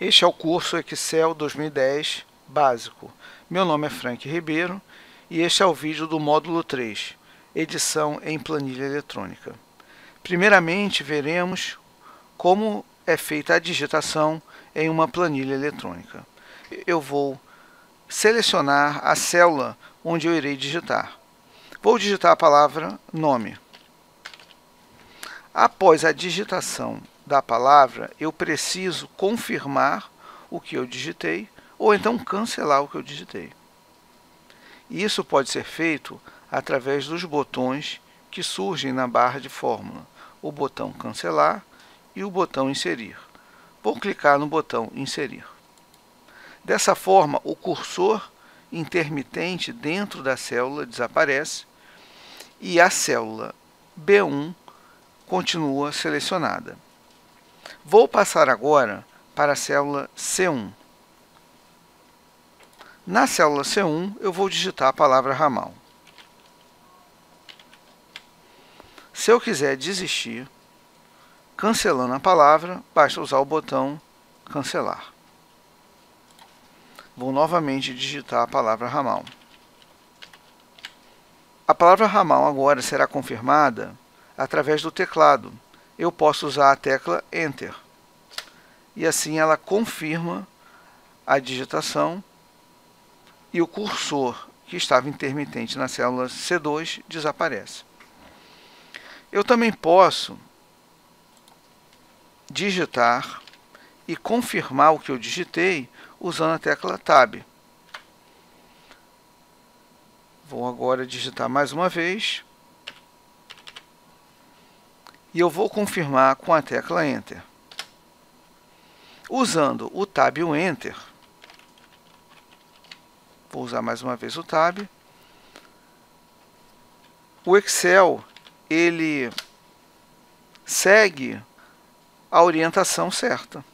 Este é o curso Excel 2010 básico. Meu nome é Frank Ribeiro e este é o vídeo do módulo 3, edição em planilha eletrônica. Primeiramente, veremos como é feita a digitação em uma planilha eletrônica. Eu vou selecionar a célula onde eu irei digitar. Vou digitar a palavra nome. Após a digitação da palavra, eu preciso confirmar o que eu digitei ou então cancelar o que eu digitei. Isso pode ser feito através dos botões que surgem na barra de fórmula, o botão cancelar e o botão inserir. Vou clicar no botão inserir. Dessa forma, o cursor intermitente dentro da célula desaparece e a célula B1 continua selecionada. Vou passar agora para a célula C1. Na célula C1, eu vou digitar a palavra ramal. Se eu quiser desistir, cancelando a palavra, basta usar o botão cancelar. Vou novamente digitar a palavra ramal. A palavra ramal agora será confirmada através do teclado. Eu posso usar a tecla Enter. E assim ela confirma a digitação e o cursor que estava intermitente na célula C2 desaparece. Eu também posso digitar e confirmar o que eu digitei usando a tecla Tab. Vou agora digitar mais uma vez e eu vou confirmar com a tecla Enter. Usando o Tab e o Enter, vou usar mais uma vez o Tab. O Excel, ele segue a orientação certa.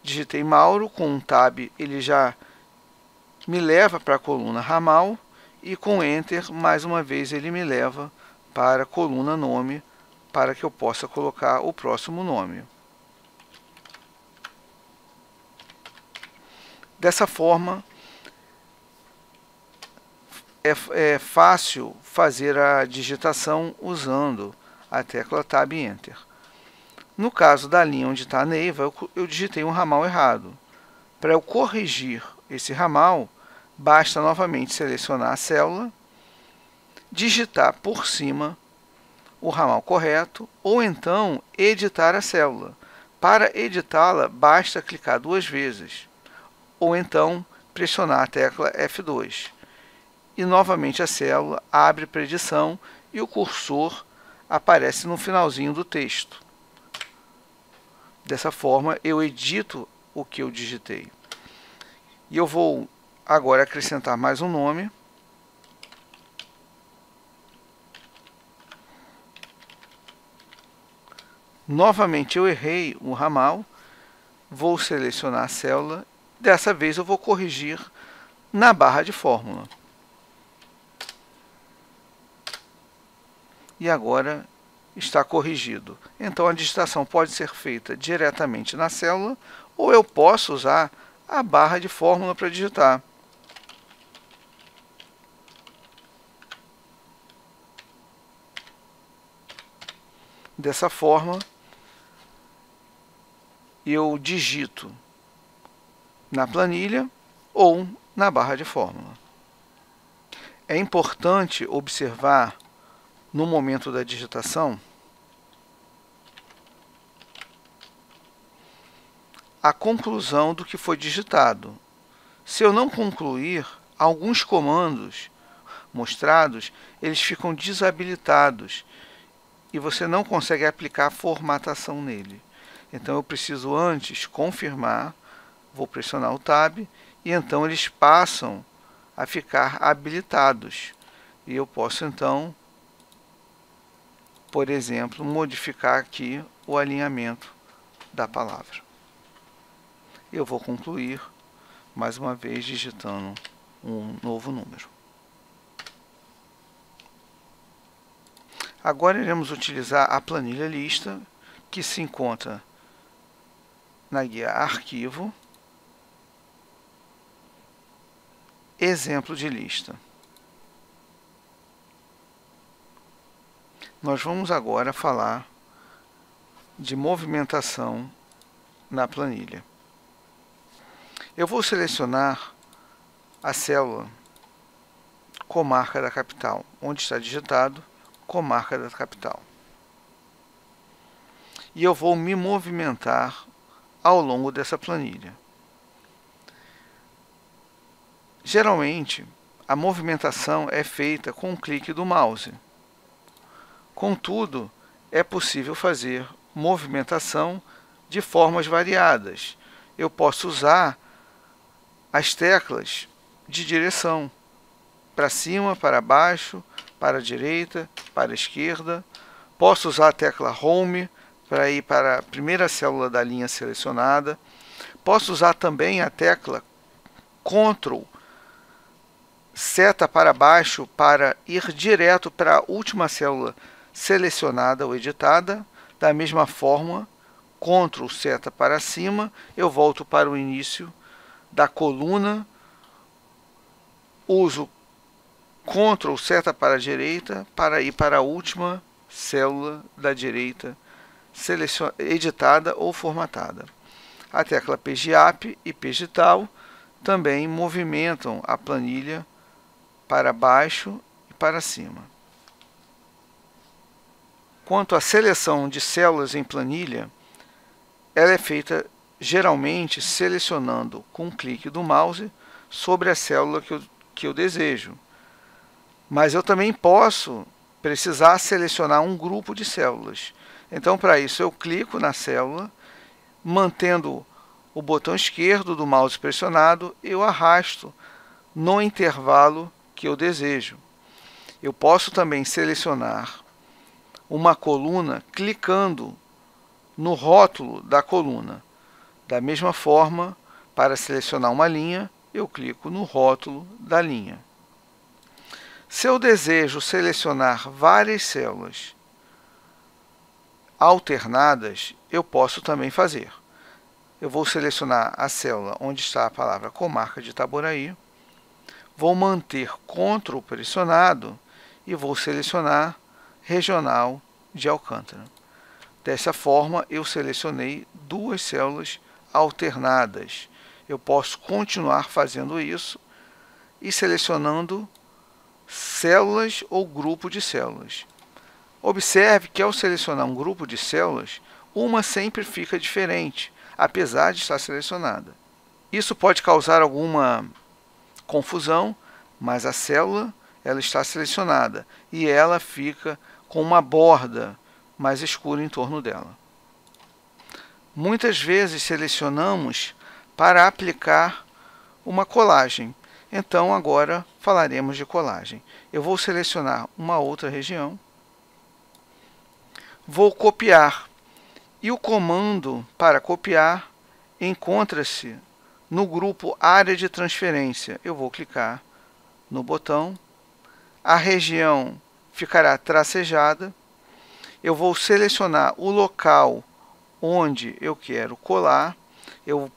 Digitei Mauro, com um Tab ele já me leva para a coluna ramal e com Enter, mais uma vez, ele me leva para a coluna nome, para que eu possa colocar o próximo nome. Dessa forma, é fácil fazer a digitação usando a tecla Tab e Enter. No caso da linha onde está a Neiva, eu digitei um ramal errado. Para eu corrigir esse ramal, basta novamente selecionar a célula, digitar por cima o ramal correto ou então editar a célula. Para editá-la, basta clicar duas vezes ou então pressionar a tecla F2. E novamente a célula abre para edição e o cursor aparece no finalzinho do texto. Dessa forma, eu edito o que eu digitei. E eu vou agora acrescentar mais um nome. Novamente eu errei o ramal. Vou selecionar a célula. Dessa vez eu vou corrigir na barra de fórmula. E agora está corrigido. Então a digitação pode ser feita diretamente na célula ou eu posso usar a barra de fórmula para digitar. Dessa forma, eu digito na planilha ou na barra de fórmula. É importante observar no momento da digitação a conclusão do que foi digitado. Se eu não concluir, alguns comandos mostrados, eles ficam desabilitados e você não consegue aplicar a formatação nele. Então eu preciso antes confirmar, vou pressionar o Tab e então eles passam a ficar habilitados. E eu posso então, por exemplo, modificar aqui o alinhamento da palavra. Eu vou concluir, mais uma vez, digitando um novo número. Agora iremos utilizar a planilha lista, que se encontra na guia Arquivo, Exemplo de lista. Nós vamos agora falar de movimentação na planilha. Eu vou selecionar a célula comarca da capital, onde está digitado comarca da capital. E eu vou me movimentar ao longo dessa planilha. Geralmente, a movimentação é feita com um clique do mouse. Contudo, é possível fazer movimentação de formas variadas. Eu posso usar as teclas de direção, para cima, para baixo, para a direita, para a esquerda. Posso usar a tecla Home para ir para a primeira célula da linha selecionada. Posso usar também a tecla Ctrl, seta para baixo, para ir direto para a última célula selecionada ou editada. Da mesma forma, Ctrl, seta para cima, eu volto para o início da coluna, uso Ctrl, seta para a direita, para ir para a última célula da direita editada ou formatada. A tecla PGAP e PGTAL também movimentam a planilha para baixo e para cima. Quanto à seleção de células em planilha, ela é feita geralmente selecionando com um clique do mouse sobre a célula que eu desejo. Mas eu também posso precisar selecionar um grupo de células. Então, para isso, eu clico na célula, mantendo o botão esquerdo do mouse pressionado, eu arrasto no intervalo que eu desejo. Eu posso também selecionar uma coluna clicando no rótulo da coluna. Da mesma forma, para selecionar uma linha, eu clico no rótulo da linha. Se eu desejo selecionar várias células alternadas, eu posso também fazer. Eu vou selecionar a célula onde está a palavra comarca de Itaboraí, vou manter Ctrl pressionado e vou selecionar regional de Alcântara. Dessa forma, eu selecionei duas células alternadas. Eu posso continuar fazendo isso e selecionando células ou grupo de células. Observe que ao selecionar um grupo de células, uma sempre fica diferente, apesar de estar selecionada. Isso pode causar alguma confusão, mas a célula ela está selecionada e ela fica com uma borda mais escura em torno dela. Muitas vezes selecionamos para aplicar uma colagem. Então agora falaremos de colagem. Eu vou selecionar uma outra região, vou copiar e o comando para copiar encontra-se no grupo área de transferência. Eu vou clicar no botão, a região ficará tracejada, eu vou selecionar o local onde eu quero colar, eu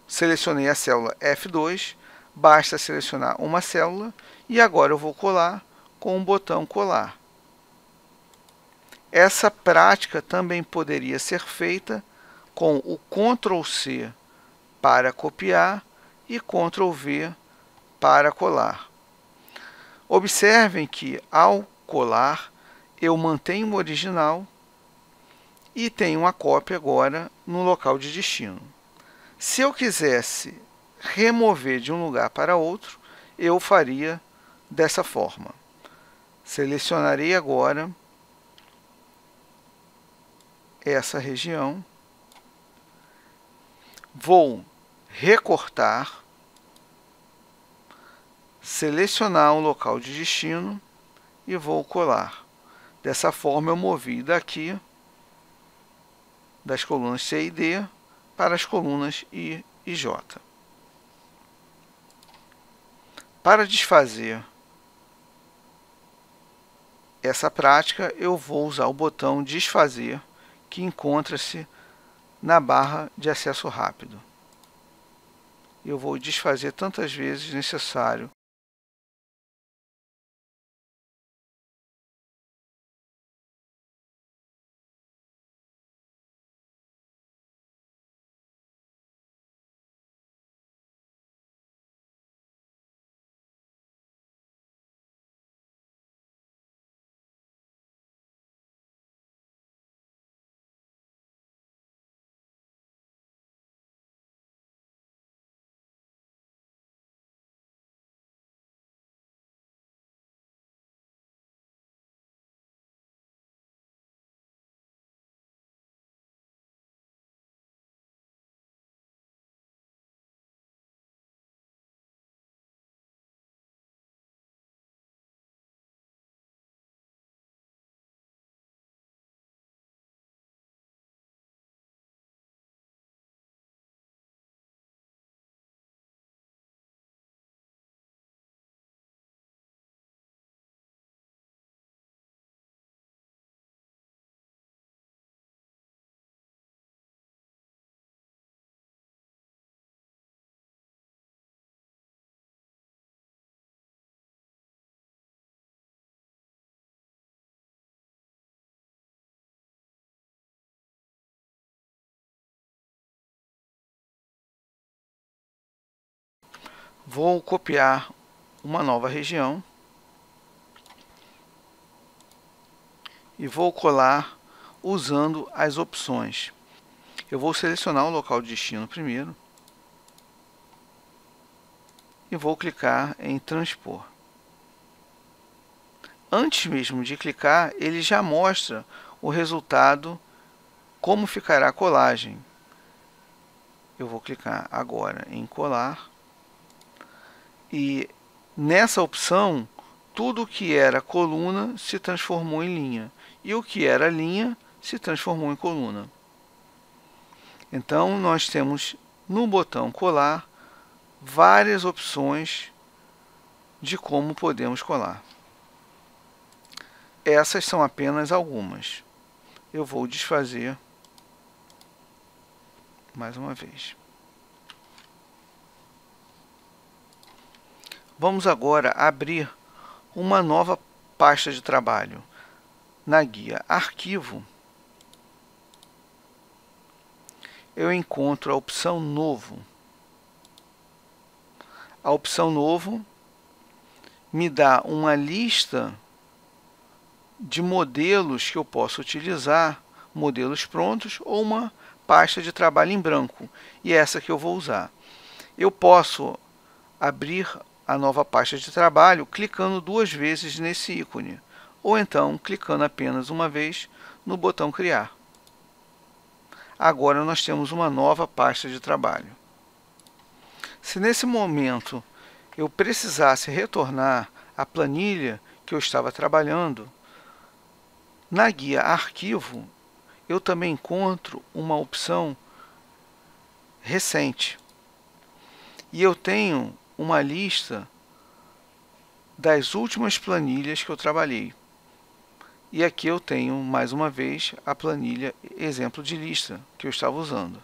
selecionei a célula F2, basta selecionar uma célula e agora eu vou colar com o botão colar. Essa prática também poderia ser feita com o Ctrl+C para copiar e Ctrl+V para colar. Observem que, ao colar, eu mantenho o original e tenho uma cópia agora no local de destino. Se eu quisesse remover de um lugar para outro, eu faria dessa forma. Selecionarei agora essa região, vou recortar, selecionar o local de destino e vou colar. Dessa forma eu movi daqui das colunas C e D para as colunas I e J. Para desfazer essa prática, eu vou usar o botão desfazer, que encontra-se na barra de acesso rápido. Eu vou desfazer tantas vezes necessário. Vou copiar uma nova região e vou colar usando as opções. Eu vou selecionar o local de destino primeiro e vou clicar em transpor. Antes mesmo de clicar, ele já mostra o resultado, como ficará a colagem. Eu vou clicar agora em colar e nessa opção tudo que era coluna se transformou em linha e o que era linha se transformou em coluna. Então nós temos no botão colar várias opções de como podemos colar. Essas são apenas algumas. Eu vou desfazer mais uma vez. Vamos agora abrir uma nova pasta de trabalho. Na guia Arquivo, eu encontro a opção Novo. A opção Novo me dá uma lista de modelos que eu posso utilizar, modelos prontos ou uma pasta de trabalho em branco, e é essa que eu vou usar. Eu posso abrir a nova pasta de trabalho clicando 2 vezes nesse ícone, ou então clicando apenas uma vez no botão Criar. Agora nós temos uma nova pasta de trabalho. Se nesse momento eu precisasse retornar à planilha que eu estava trabalhando, na guia Arquivo, eu também encontro uma opção Recente. E eu tenho uma lista das últimas planilhas que eu trabalhei. E aqui eu tenho, mais uma vez, a planilha exemplo de lista que eu estava usando.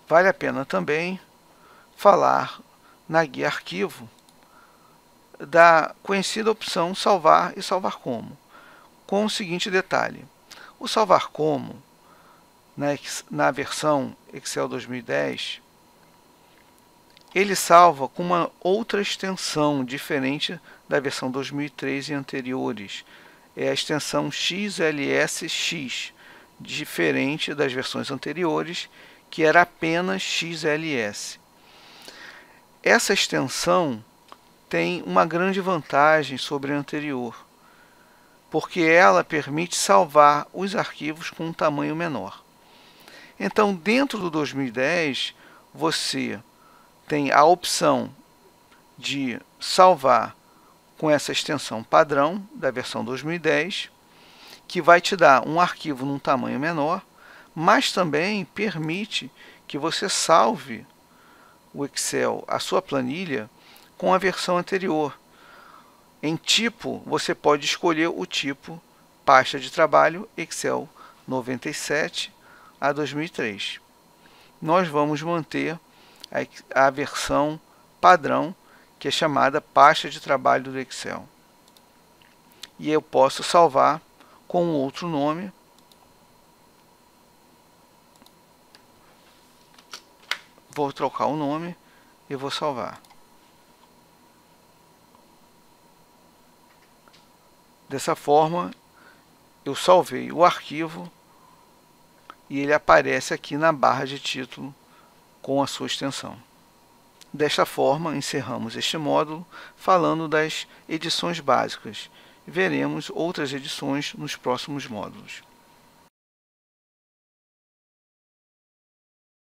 Vale a pena também falar na guia Arquivo da conhecida opção Salvar e Salvar Como, com o seguinte detalhe. O Salvar Como, na versão Excel 2010, ele salva com uma outra extensão diferente da versão 2003 e anteriores. É a extensão XLSX, diferente das versões anteriores, que era apenas XLS. Essa extensão tem uma grande vantagem sobre a anterior, porque ela permite salvar os arquivos com um tamanho menor. Então, dentro do 2010, você tem a opção de salvar com essa extensão padrão da versão 2010, que vai te dar um arquivo num tamanho menor, mas também permite que você salve o Excel, a sua planilha, com a versão anterior. Em tipo, você pode escolher o tipo pasta de trabalho Excel 97 a 2003. Nós vamos manter a versão padrão, que é chamada pasta de trabalho do Excel. E eu posso salvar com outro nome. Vou trocar o nome e vou salvar. Dessa forma, eu salvei o arquivo e ele aparece aqui na barra de título com a sua extensão. Desta forma, encerramos este módulo falando das edições básicas. Veremos outras edições nos próximos módulos.